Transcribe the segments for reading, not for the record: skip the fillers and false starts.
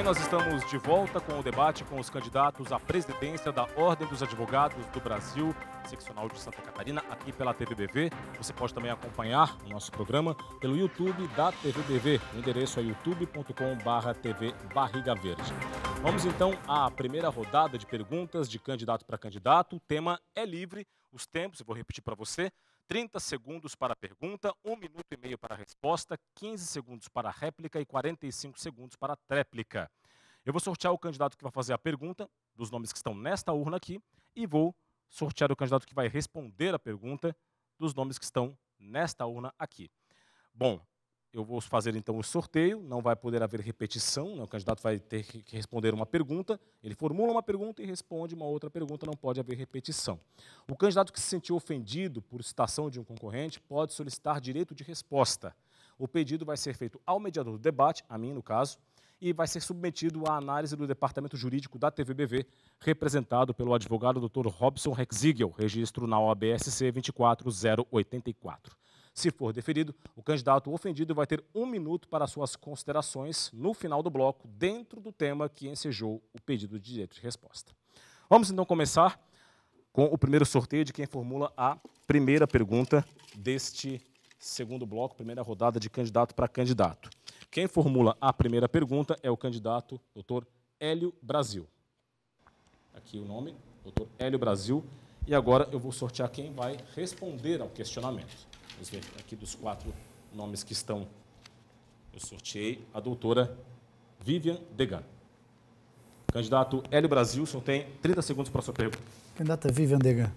bem, nós estamos de volta com o debate com os candidatos à presidência da Ordem dos Advogados do Brasil, seccional de Santa Catarina, aqui pela TVBV. Você pode também acompanhar o nosso programa pelo YouTube da TVBV. O endereço é youtube.com/TV Barriga Verde. Vamos então à primeira rodada de perguntas de candidato para candidato. O tema é livre. Os tempos, eu vou repetir para você: 30 segundos para a pergunta, 1 minuto e meio para a resposta, 15 segundos para a réplica e 45 segundos para a tréplica. Eu vou sortear o candidato que vai fazer a pergunta, dos nomes que estão nesta urna aqui, e vou sortear o candidato que vai responder a pergunta, dos nomes que estão nesta urna aqui. Bom, eu vou fazer então o sorteio, não vai poder haver repetição, né? O candidato vai ter que responder uma pergunta, ele formula uma pergunta e responde uma outra pergunta, não pode haver repetição. O candidato que se sentiu ofendido por citação de um concorrente pode solicitar direito de resposta. O pedido vai ser feito ao mediador do debate, a mim no caso, e vai ser submetido à análise do Departamento Jurídico da TVBV, representado pelo advogado Dr. Robson Rexigel, registro na OAB-SC 24084. Se for deferido, o candidato ofendido vai ter 1 minuto para suas considerações no final do bloco, dentro do tema que ensejou o pedido de direito de resposta. Vamos então começar com o primeiro sorteio de quem formula a primeira pergunta deste segundo bloco, primeira rodada de candidato para candidato. Quem formula a primeira pergunta é o candidato Dr. Hélio Brasil. Aqui o nome, Dr. Hélio Brasil. E agora eu vou sortear quem vai responder ao questionamento. Vamos ver aqui dos 4 nomes que estão. Eu sorteei a doutora Vivian Degan. Candidato Hélio Brasil, o senhor tem 30 segundos para a sua pergunta. Candidata Vivian Degan,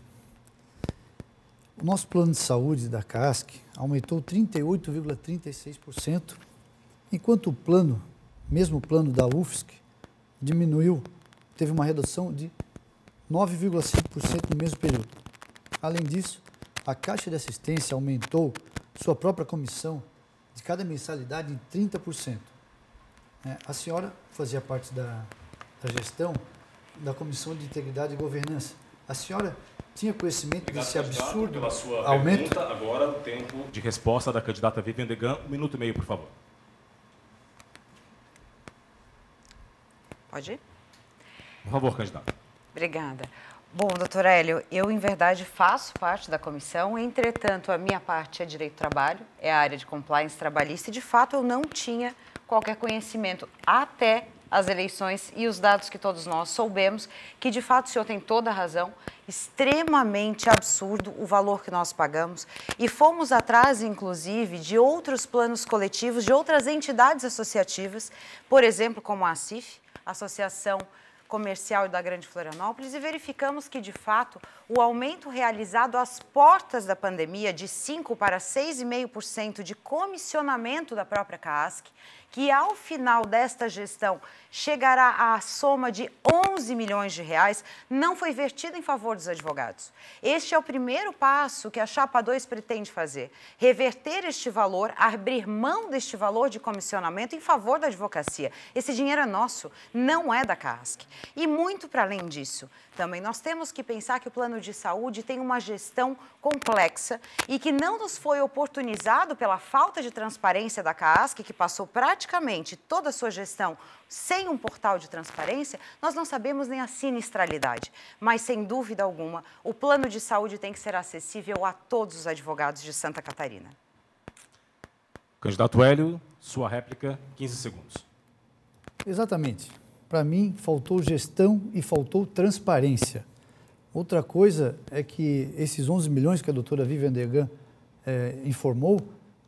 o nosso plano de saúde da CASC aumentou 38,36%, enquanto o mesmo plano da UFSC, diminuiu, teve uma redução de 9,5% no mesmo período. Além disso, a Caixa de Assistência aumentou sua própria comissão de cada mensalidade em 30%. A senhora fazia parte da gestão da Comissão de Integridade e Governança. A senhora tinha conhecimento desse absurdo pela sua aumento? Pergunta. Agora o tempo de resposta da candidata Vivian Degan, 1 minuto e meio, por favor. Pode ir? Por favor, candidata. Obrigada. Bom, doutor Hélio, eu, em verdade, faço parte da comissão, entretanto, a minha parte é direito do trabalho, é a área de compliance trabalhista, e, de fato, eu não tinha qualquer conhecimento até as eleições e os dados que todos nós soubemos, que, de fato, o senhor tem toda a razão, extremamente absurdo o valor que nós pagamos, e fomos atrás, inclusive, de outros planos coletivos, de outras entidades associativas, por exemplo, como a ACIF, Associação Comercial da Grande Florianópolis, e verificamos que, de fato, o aumento realizado às portas da pandemia de 5% para 6,5% de comissionamento da própria CASC, que ao final desta gestão chegará à soma de 11 milhões de reais, não foi vertido em favor dos advogados. Este é o primeiro passo que a Chapa 2 pretende fazer, reverter este valor, abrir mão deste valor de comissionamento em favor da advocacia. Esse dinheiro é nosso, não é da CASC. E muito para além disso, também nós temos que pensar que o plano de saúde tem uma gestão complexa e que não nos foi oportunizado pela falta de transparência da CASC, que passou praticamente toda a sua gestão sem um portal de transparência. Nós não sabemos nem a sinistralidade, mas sem dúvida alguma, o plano de saúde tem que ser acessível a todos os advogados de Santa Catarina. Candidato Hélio, sua réplica, 15 segundos. Exatamente. Para mim, faltou gestão e faltou transparência. Outra coisa é que esses 11 milhões que a doutora Vivian Degan informou,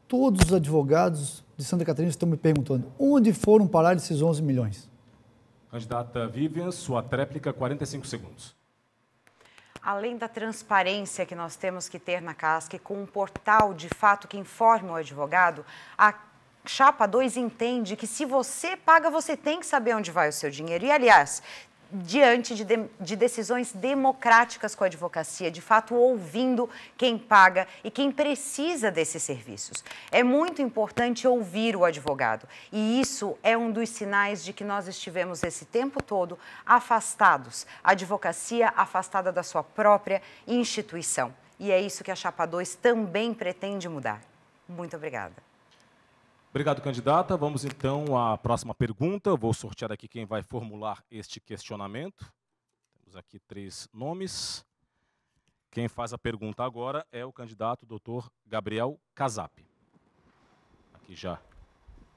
todos os advogados de Santa Catarina estão me perguntando onde foram parar esses 11 milhões. Candidata Vivian, sua tréplica, 45 segundos. Além da transparência que nós temos que ter na CASC, com um portal de fato que informe o advogado, a Chapa 2 entende que se você paga, você tem que saber onde vai o seu dinheiro. E, aliás, diante de decisões democráticas com a advocacia, de fato ouvindo quem paga e quem precisa desses serviços. É muito importante ouvir o advogado, e isso é um dos sinais de que nós estivemos esse tempo todo afastados, a advocacia afastada da sua própria instituição. E é isso que a Chapa 2 também pretende mudar. Muito obrigada. Obrigado, candidata. Vamos então à próxima pergunta. Vou sortear aqui quem vai formular este questionamento. Temos aqui 3 nomes. Quem faz a pergunta agora é o candidato Dr. Gabriel Casap. Aqui já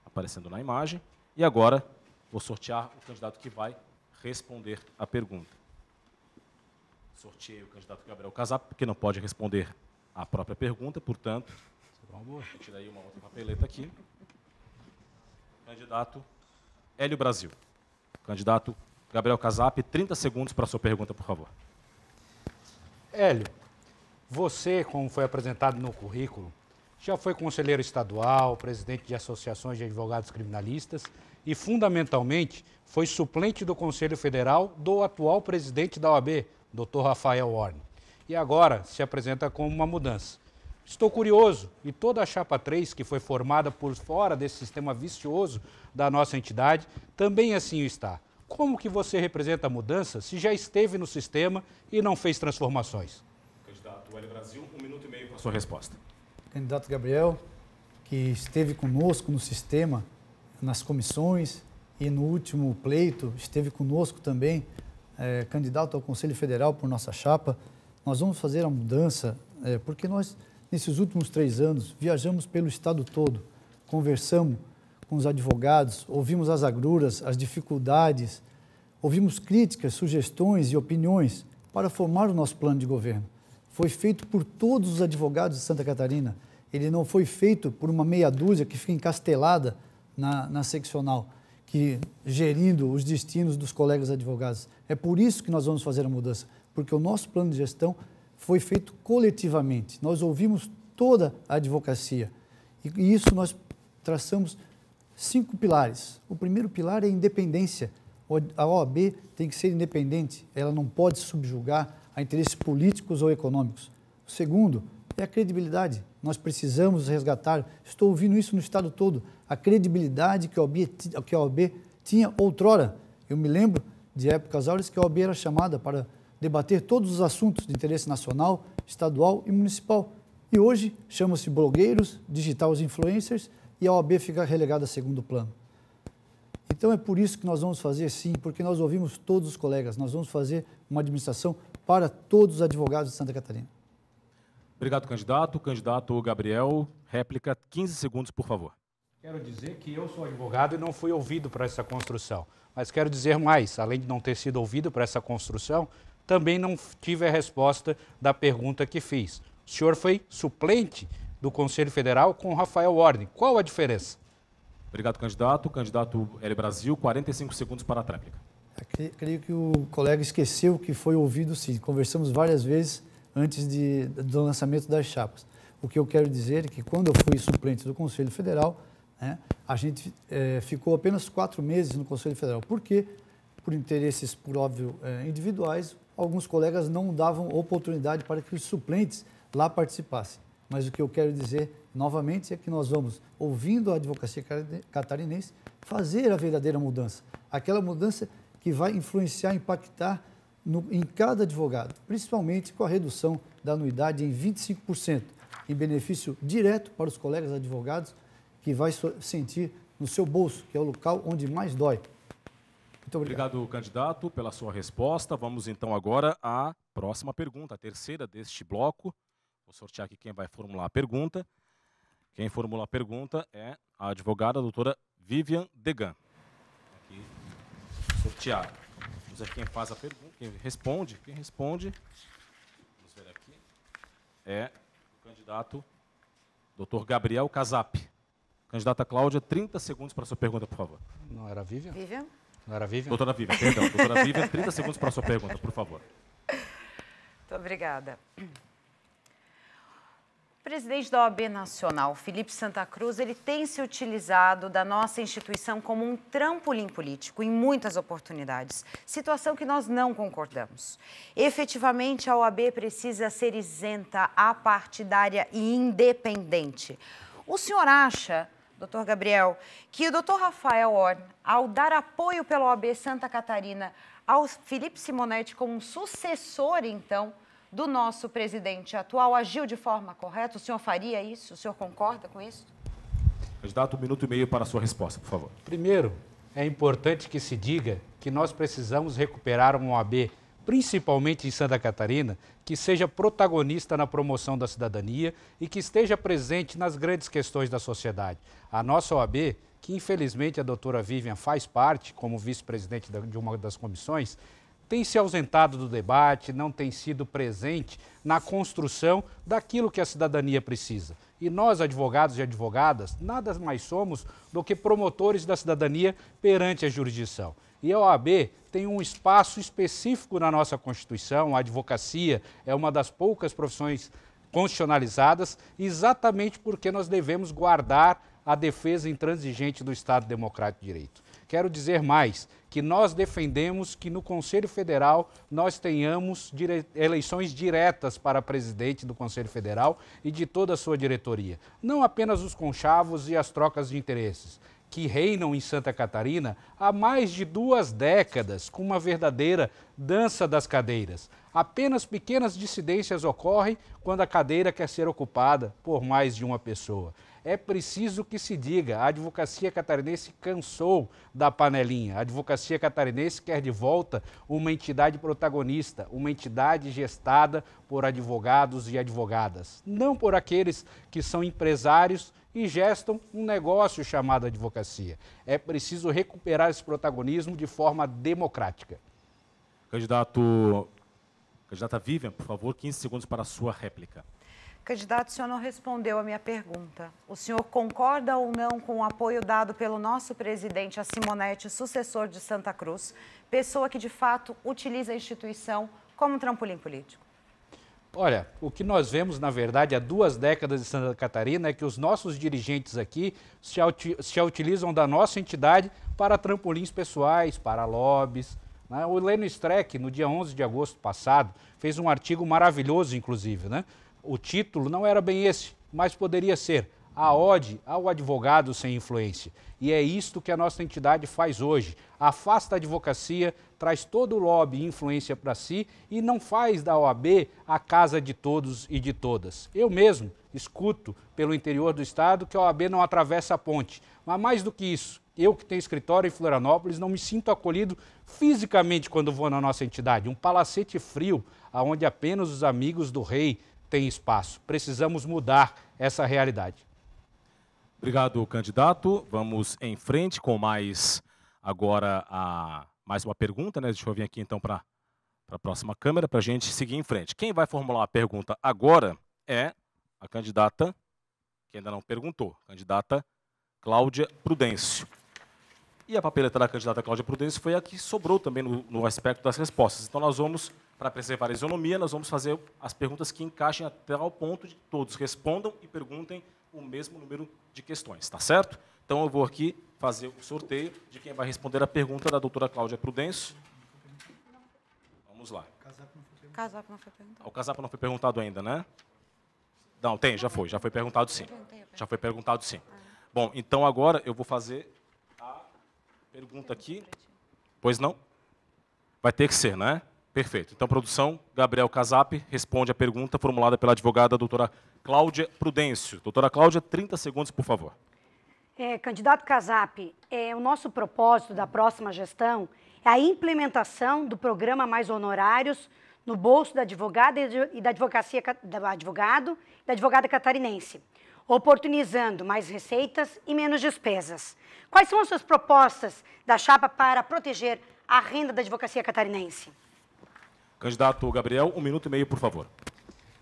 aparecendo na imagem. E agora vou sortear o candidato que vai responder a pergunta. Sorteei o candidato Gabriel Casap, que não pode responder a própria pergunta, portanto, vou tirar aí uma outra papeleta aqui. Candidato Hélio Brasil. Candidato Gabriel Casap, 30 segundos para a sua pergunta, por favor. Hélio, você, como foi apresentado no currículo, já foi conselheiro estadual, presidente de associações de advogados criminalistas e, fundamentalmente, foi suplente do Conselho Federal do atual presidente da OAB, Dr. Rafael Warne. E agora se apresenta como uma mudança. Estou curioso, e toda a Chapa 3, que foi formada por fora desse sistema vicioso da nossa entidade, também assim está. Como que você representa a mudança se já esteve no sistema e não fez transformações? Candidato Hélio Brasil, 1 minuto e meio para a sua resposta. Candidato Gabriel, que esteve conosco no sistema, nas comissões e no último pleito, esteve conosco também, candidato ao Conselho Federal por nossa chapa. Nós vamos fazer a mudança, porque nós, nesses últimos 3 anos, viajamos pelo estado todo, conversamos com os advogados, ouvimos as agruras, as dificuldades, ouvimos críticas, sugestões e opiniões para formar o nosso plano de governo. Foi feito por todos os advogados de Santa Catarina. Ele não foi feito por uma meia dúzia que fica encastelada na seccional, que gerindo os destinos dos colegas advogados. É por isso que nós vamos fazer a mudança, porque o nosso plano de gestão foi feito coletivamente. Nós ouvimos toda a advocacia e isso nós traçamos 5 pilares. O primeiro pilar é a independência. A OAB tem que ser independente, ela não pode subjugar a interesses políticos ou econômicos. O segundo é a credibilidade. Nós precisamos resgatar, estou ouvindo isso no estado todo, a credibilidade que a OAB tinha outrora. Eu me lembro de épocas áureas que a OAB era chamada para debater todos os assuntos de interesse nacional, estadual e municipal. E hoje chama-se blogueiros, digital influencers, e a OAB fica relegada a segundo plano. Então é por isso que nós vamos fazer sim, porque nós ouvimos todos os colegas, nós vamos fazer uma administração para todos os advogados de Santa Catarina. Obrigado, candidato. Candidato Gabriel, réplica, 15 segundos, por favor. Quero dizer que eu sou advogado e não fui ouvido para essa construção. Mas quero dizer mais, além de não ter sido ouvido para essa construção, também não tive a resposta da pergunta que fiz. O senhor foi suplente do Conselho Federal com Rafael Warne. Qual a diferença? Obrigado, candidato. Candidato Hélio Brasil, 45 segundos para a tréplica. Creio que o colega esqueceu que foi ouvido sim. Conversamos várias vezes antes do lançamento das chapas. O que eu quero dizer é que quando eu fui suplente do Conselho Federal, a gente ficou apenas 4 meses no Conselho Federal. Por quê? Por interesses, por óbvio, individuais, alguns colegas não davam oportunidade para que os suplentes lá participassem. Mas o que eu quero dizer, novamente, é que nós vamos, ouvindo a advocacia catarinense, fazer a verdadeira mudança. Aquela mudança que vai influenciar, impactar em cada advogado, principalmente com a redução da anuidade em 25%, em benefício direto para os colegas advogados, que vai sentir no seu bolso, que é o local onde mais dói. Muito obrigado. Obrigado, candidato, pela sua resposta. Vamos então agora à próxima pergunta, a terceira deste bloco. Vou sortear aqui quem vai formular a pergunta. Quem formula a pergunta é a advogada doutora Vivian Degan. Aqui, sorteado. Vamos ver quem faz a pergunta, quem responde. Vamos ver aqui. É o candidato doutor Gabriel Casap. Candidata Cláudia, 30 segundos para a sua pergunta, por favor. Não era Vivian? Vivian? Não era Vivian? Doutora Vivian, perdão. Doutora Vivian, 30 segundos para a sua pergunta, por favor. Muito obrigada. O presidente da OAB Nacional, Felipe Santa Cruz, ele tem se utilizado da nossa instituição como um trampolim político em muitas oportunidades, situação que nós não concordamos. Efetivamente, a OAB precisa ser isenta, apartidária e independente. O senhor acha, doutor Gabriel, que o doutor Rafael Warne, ao dar apoio pela OAB Santa Catarina ao Felipe Simonetti como um sucessor, então, do nosso presidente atual, agiu de forma correta? O senhor faria isso? O senhor concorda com isso? Candidato, 1 minuto e meio para a sua resposta, por favor. Primeiro, é importante que se diga que nós precisamos recuperar uma OAB, principalmente em Santa Catarina, que seja protagonista na promoção da cidadania e que esteja presente nas grandes questões da sociedade. A nossa OAB, que infelizmente a doutora Vivian faz parte como vice-presidente de uma das comissões, tem se ausentado do debate, não tem sido presente na construção daquilo que a cidadania precisa. E nós, advogados e advogadas, nada mais somos do que promotores da cidadania perante a jurisdição. E a OAB tem um espaço específico na nossa Constituição, a advocacia é uma das poucas profissões constitucionalizadas, exatamente porque nós devemos guardar a defesa intransigente do Estado Democrático de Direito. Quero dizer mais, que nós defendemos que no Conselho Federal nós tenhamos eleições diretas para presidente do Conselho Federal e de toda a sua diretoria. Não apenas os conchavos e as trocas de interesses, que reinam em Santa Catarina há mais de 2 décadas, com uma verdadeira dança das cadeiras. Apenas pequenas dissidências ocorrem quando a cadeira quer ser ocupada por mais de uma pessoa. É preciso que se diga, a advocacia catarinense cansou da panelinha. A advocacia catarinense quer de volta uma entidade protagonista, uma entidade gestada por advogados e advogadas, não por aqueles que são empresários e gestam um negócio chamado advocacia. É preciso recuperar esse protagonismo de forma democrática. Candidata Vivian, por favor, 15 segundos para a sua réplica. Candidato, o senhor não respondeu a minha pergunta. O senhor concorda ou não com o apoio dado pelo nosso presidente, a Simonetti, sucessor de Santa Cruz, pessoa que, de fato, utiliza a instituição como um trampolim político? Olha, o que nós vemos, na verdade, há 2 décadas em Santa Catarina é que os nossos dirigentes aqui se utilizam da nossa entidade para trampolins pessoais, para lobbies. Né? O Leno Streck, no dia 11 de agosto passado, fez um artigo maravilhoso, inclusive, né? O título não era bem esse, mas poderia ser a ode ao advogado sem influência. E é isto que a nossa entidade faz hoje. Afasta a advocacia, traz todo o lobby e influência para si e não faz da OAB a casa de todos e de todas. Eu mesmo escuto pelo interior do estado que a OAB não atravessa a ponte. Mas mais do que isso, eu que tenho escritório em Florianópolis não me sinto acolhido fisicamente quando vou na nossa entidade. Um palacete frio, onde apenas os amigos do rei têm espaço. Precisamos mudar essa realidade. Obrigado, candidato. Vamos em frente com mais uma pergunta, né? Deixa eu vir aqui então para a próxima câmera para a gente seguir em frente. Quem vai formular a pergunta agora é a candidata, que ainda não perguntou, candidata Cláudia Prudêncio. E a papeleta da candidata Cláudia Prudêncio foi a que sobrou também no aspecto das respostas. Então nós vamos, para preservar a isonomia, nós vamos fazer as perguntas que encaixem até ao ponto de que todos respondam e perguntem o mesmo número de questões, tá certo? Então eu vou aqui fazer o sorteio de quem vai responder a pergunta da doutora Cláudia Prudêncio. Vamos lá. O casaco não foi perguntado. O casaco não foi perguntado ainda, né? Não, tem, já foi perguntado sim. Já foi perguntado sim. Bom, então agora eu vou fazer a pergunta aqui. Pois não? Vai ter que ser, né? Perfeito. Então, produção, Gabriel Casap responde a pergunta formulada pela advogada doutora Cláudia Prudêncio. Doutora Cláudia, 30 segundos, por favor. Candidato Casap, o nosso propósito da próxima gestão é a implementação do programa Mais Honorários no bolso da advogada e da advocacia do advogado e da advogada catarinense, oportunizando mais receitas e menos despesas. Quais são as suas propostas da chapa para proteger a renda da advocacia catarinense? Candidato Gabriel, 1 minuto e meio, por favor.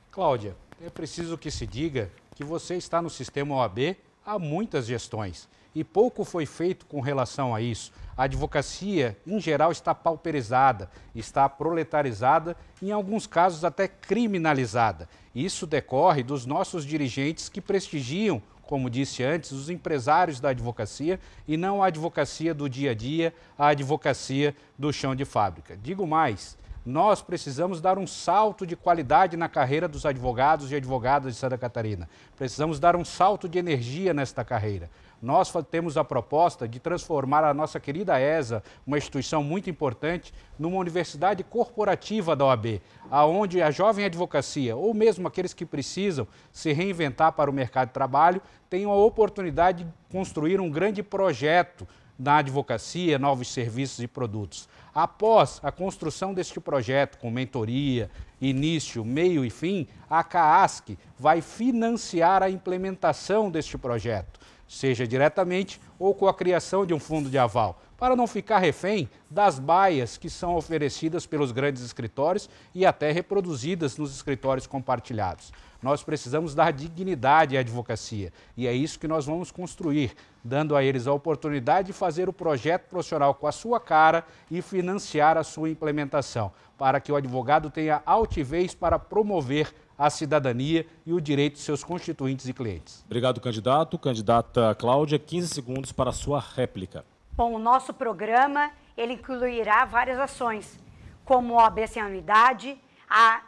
Cláudia, é preciso que se diga que você está no sistema OAB há muitas gestões e pouco foi feito com relação a isso. A advocacia, em geral, está pauperizada, está proletarizada, em alguns casos até criminalizada. Isso decorre dos nossos dirigentes que prestigiam, como disse antes, os empresários da advocacia e não a advocacia do dia a dia, a advocacia do chão de fábrica. Digo mais, Nós precisamos dar um salto de qualidade na carreira dos advogados e advogadas de Santa Catarina. Precisamos dar um salto de energia nesta carreira. Nós temos a proposta de transformar a nossa querida ESA, uma instituição muito importante, numa universidade corporativa da OAB, onde a jovem advocacia, ou mesmo aqueles que precisam se reinventar para o mercado de trabalho, tenham a oportunidade de construir um grande projeto na advocacia, novos serviços e produtos. Após a construção deste projeto, com mentoria, início, meio e fim, a CAASC vai financiar a implementação deste projeto, seja diretamente ou com a criação de um fundo de aval, para não ficar refém das baias que são oferecidas pelos grandes escritórios e até reproduzidas nos escritórios compartilhados. Nós precisamos dar dignidade à advocacia e é isso que nós vamos construir, dando a eles a oportunidade de fazer o projeto profissional com a sua cara e financiar a sua implementação, para que o advogado tenha altivez para promover a cidadania e o direito de seus constituintes e clientes. Obrigado, candidato. Candidata Cláudia, 15 segundos para a sua réplica. Bom, o nosso programa, ele incluirá várias ações, como o OAB sem anuidade,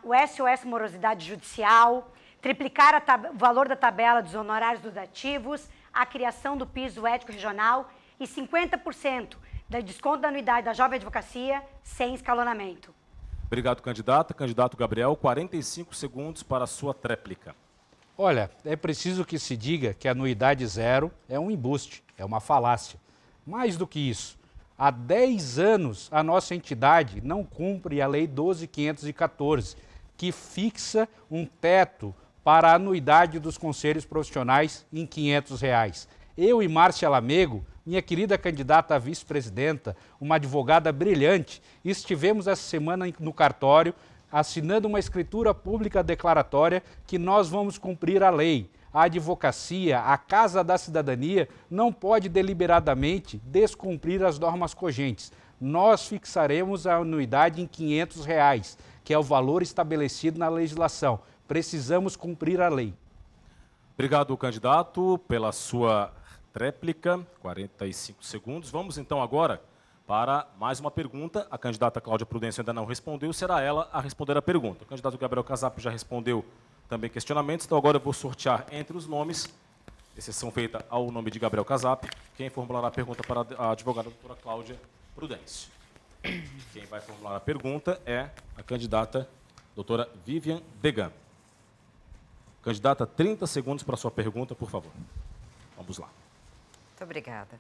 o SOS Morosidade Judicial, triplicar o valor da tabela dos honorários dos ativos, a criação do piso ético regional e 50% de desconto da anuidade da jovem advocacia sem escalonamento. Obrigado, candidata. Candidato Gabriel, 45 segundos para a sua tréplica. Olha, é preciso que se diga que a anuidade zero é um embuste, é uma falácia. Mais do que isso, há 10 anos a nossa entidade não cumpre a Lei 12.514, que fixa um teto para a anuidade dos conselhos profissionais em R$ 500. Eu e Márcia Lamego, minha querida candidata a vice-presidenta, uma advogada brilhante, estivemos essa semana no cartório assinando uma escritura pública declaratória que nós vamos cumprir a lei. A advocacia, a Casa da Cidadania, não pode deliberadamente descumprir as normas cogentes. Nós fixaremos a anuidade em R$ 500, que é o valor estabelecido na legislação. Precisamos cumprir a lei. Obrigado, candidato, pela sua réplica, 45 segundos. Vamos então agora para mais uma pergunta. A candidata Cláudia Prudêncio ainda não respondeu, será ela a responder a pergunta. O candidato Gabriel Casap já respondeu também questionamentos, então agora eu vou sortear entre os nomes, exceção feita ao nome de Gabriel Casap, quem formulará a pergunta para a advogada doutora Cláudia Prudêncio. Quem vai formular a pergunta é a candidata doutora Vivian Degan. Candidata, 30 segundos para a sua pergunta, por favor. Vamos lá. Muito obrigada.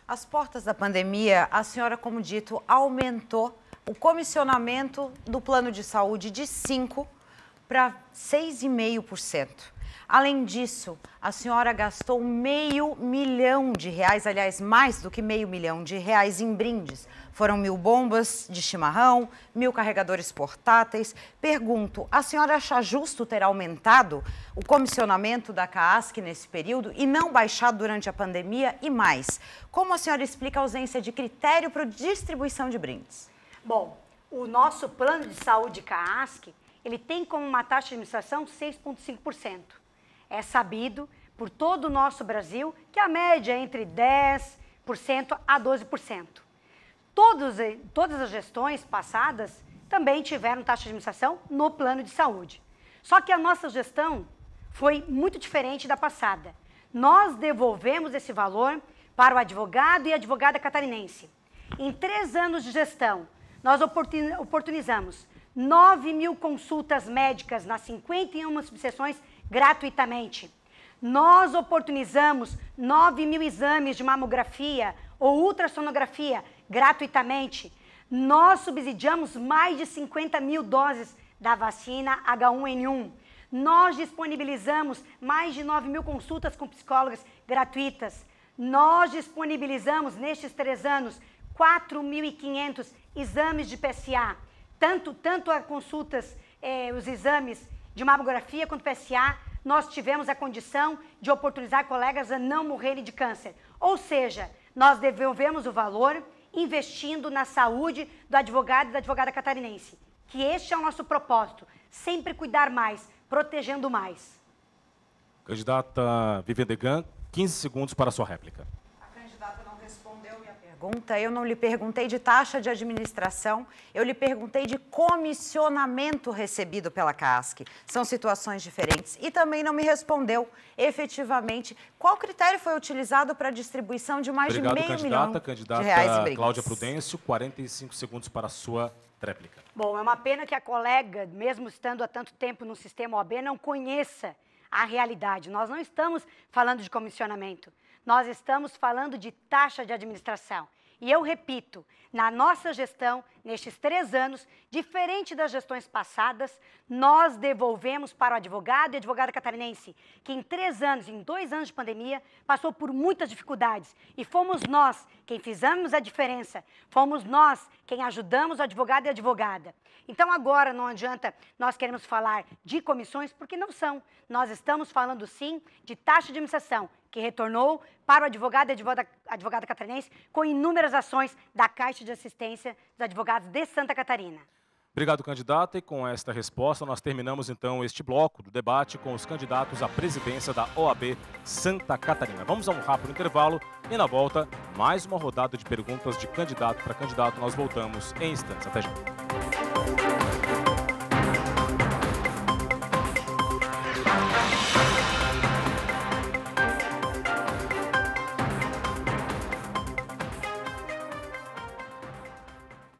Às portas da pandemia, a senhora, como dito, aumentou o comissionamento do plano de saúde de 5% para 6,5%. Além disso, a senhora gastou R$500 milhão, aliás, mais do que R$500 milhão em brindes. Foram 1.000 bombas de chimarrão, 1.000 carregadores portáteis. Pergunto, a senhora acha justo ter aumentado o comissionamento da CAASC nesse período e não baixado durante a pandemia? E mais, como a senhora explica a ausência de critério para distribuição de brindes? Bom, o nosso plano de saúde CAASC, ele tem como uma taxa de administração 6,5%. É sabido por todo o nosso Brasil que a média é entre 10% a 12%. Todas as gestões passadas também tiveram taxa de administração no plano de saúde. Só que a nossa gestão foi muito diferente da passada. Nós devolvemos esse valor para o advogado e advogada catarinense. Em 3 anos de gestão, nós oportunizamos 9.000 consultas médicas nas 51 subseções gratuitamente. Nós oportunizamos 9.000 exames de mamografia ou ultrassonografia gratuitamente. Nós subsidiamos mais de 50.000 doses da vacina H1N1. Nós disponibilizamos mais de 9.000 consultas com psicólogas gratuitas. Nós disponibilizamos, nestes 3 anos, 4.500 exames de PSA. Tanto a consultas, os exames de mamografia quanto PSA, nós tivemos a condição de oportunizar colegas a não morrerem de câncer. Ou seja, nós devolvemos o valor investindo na saúde do advogado e da advogada catarinense. Que este é o nosso propósito, sempre cuidar mais, protegendo mais. Candidata Vivian Degan, 15 segundos para a sua réplica. A candidata não respondeu minha pergunta. pergunta, eu não lhe perguntei de taxa de administração, eu lhe perguntei de comissionamento recebido pela CASC. São situações diferentes. E também não me respondeu, efetivamente, qual critério foi utilizado para a distribuição de mais de meio milhão de reais em brindes. Cláudia Prudêncio, 45 segundos para a sua tréplica. Bom, é uma pena que a colega, mesmo estando há tanto tempo no sistema OAB, não conheça a realidade. Nós não estamos falando de comissionamento, nós estamos falando de taxa de administração. E eu repito, na nossa gestão, nestes 3 anos, diferente das gestões passadas, nós devolvemos para o advogado e advogada catarinense, que em 3 anos, em 2 anos de pandemia, passou por muitas dificuldades. E fomos nós quem fizemos a diferença, fomos nós quem ajudamos o advogado e a advogada. Então agora não adianta nós queremos falar de comissões, porque não são. Nós estamos falando sim de taxa de administração, que retornou para o advogado e advogada catarinense com inúmeras ações da Caixa de Assistência dos Advogados de Santa Catarina. Obrigado, candidata. E com esta resposta, nós terminamos então este bloco do debate com os candidatos à presidência da OAB Santa Catarina. Vamos a um rápido intervalo e na volta, mais uma rodada de perguntas de candidato para candidato. Nós voltamos em instantes. Até já.